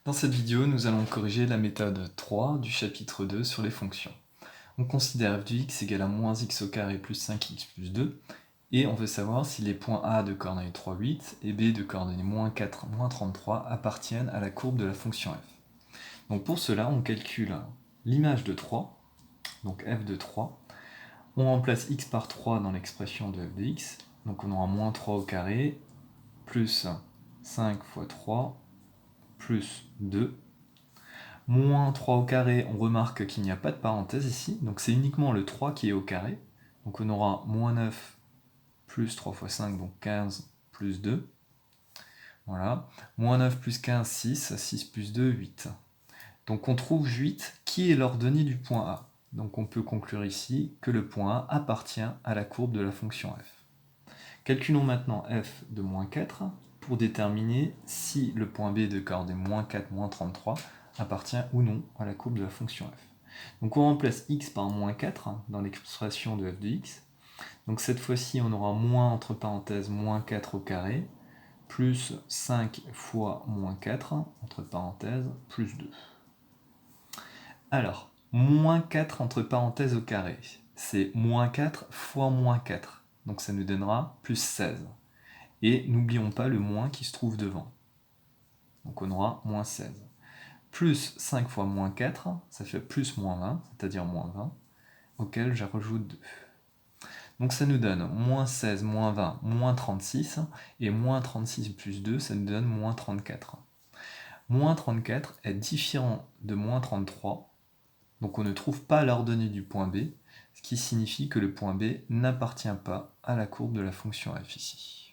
Dans cette vidéo, nous allons corriger la méthode 3 du chapitre 2 sur les fonctions. On considère f de x égale à moins x au carré plus 5x plus 2, et on veut savoir si les points A de coordonnées 3, 8 et B de coordonnées moins 4, moins 33 appartiennent à la courbe de la fonction f. Donc pour cela, on calcule l'image de 3, donc f de 3. On remplace x par 3 dans l'expression de f de x, donc on aura moins 3 au carré, plus 5 fois 3, plus 2. Moins 3 au carré, on remarque qu'il n'y a pas de parenthèse ici, donc c'est uniquement le 3 qui est au carré. Donc on aura moins 9 plus 3 fois 5, donc 15 plus 2. Voilà. Moins 9 plus 15, 6. 6 plus 2, 8. Donc on trouve 8 qui est l'ordonnée du point A. Donc on peut conclure ici que le point A appartient à la courbe de la fonction f. Calculons maintenant f de moins 4 pour déterminer si le point B de coordonnées moins 4, moins 33 appartient ou non à la courbe de la fonction f. Donc on remplace x par moins 4 dans l'expression de f de x. Donc cette fois-ci, on aura moins entre parenthèses moins 4 au carré, plus 5 fois moins 4, entre parenthèses, plus 2. Alors, moins 4 entre parenthèses au carré, c'est moins 4 fois moins 4. Donc ça nous donnera plus 16. Et n'oublions pas le moins qui se trouve devant. Donc on aura moins 16. Plus 5 fois moins 4, ça fait plus moins 20, c'est-à-dire moins 20, auquel je rajoute 2. Donc ça nous donne moins 16, moins 20, moins 36, et moins 36 plus 2, ça nous donne moins 34. Moins 34 est différent de moins 33, donc on ne trouve pas l'ordonnée du point B, ce qui signifie que le point B n'appartient pas à la courbe de la fonction f ici.